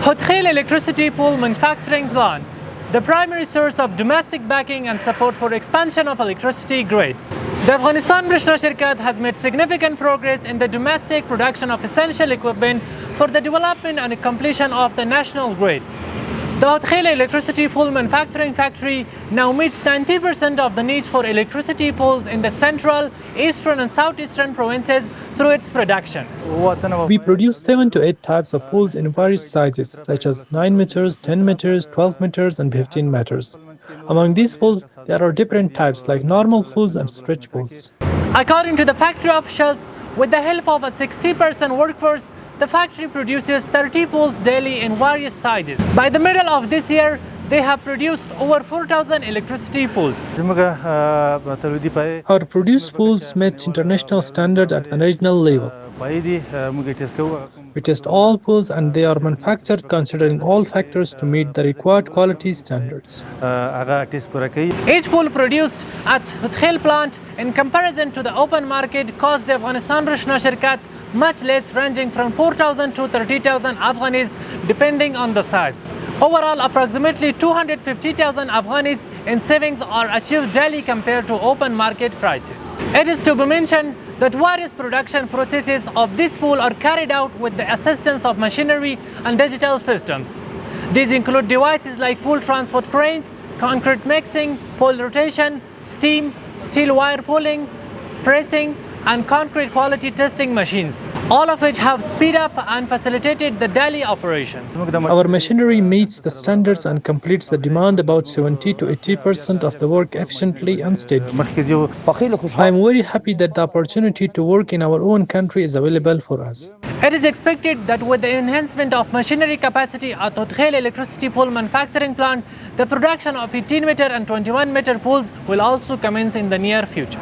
Hothkhail electricity pool manufacturing plant, the primary source of domestic backing and support for expansion of electricity grids. The Afghanistan Brishna Shirkat has made significant progress in the domestic production of essential equipment for the development and completion of the national grid. The Hothkhail electricity pool manufacturing factory now meets 90% of the needs for electricity pools in the central, eastern and southeastern provinces through its production. We produce 7 to 8 types of pools in various sizes, such as 9 meters, 10 meters, 12 meters, and 15 meters. Among these pools, there are different types like normal pools and stretch pools. According to the factory officials, with the help of a 60% workforce, the factory produces 30 pools daily in various sizes. By the middle of this year, they have produced over 4,000 electricity pools. Our produced pools met international standards at the regional level. We test all pools and they are manufactured considering all factors to meet the required quality standards. Each pool produced at Hothkhail plant in comparison to the open market cost the Afghanistan Brishna Shirkat much less, ranging from 4,000 to 30,000 Afghanis depending on the size. Overall, approximately 250,000 Afghanis in savings are achieved daily compared to open market prices. It is to be mentioned that various production processes of this pool are carried out with the assistance of machinery and digital systems. These include devices like pool transport cranes, concrete mixing, pole rotation, steam, steel wire pulling, pressing, and concrete quality testing machines, all of which have speed up and facilitated the daily operations. Our machinery meets the standards and completes the demand about 70 to 80% of the work efficiently and steadily. I am very happy that the opportunity to work in our own country is available for us. It is expected that with the enhancement of machinery capacity at Hothkhail electricity pool manufacturing plant, the production of 18-meter and 21-meter pools will also commence in the near future.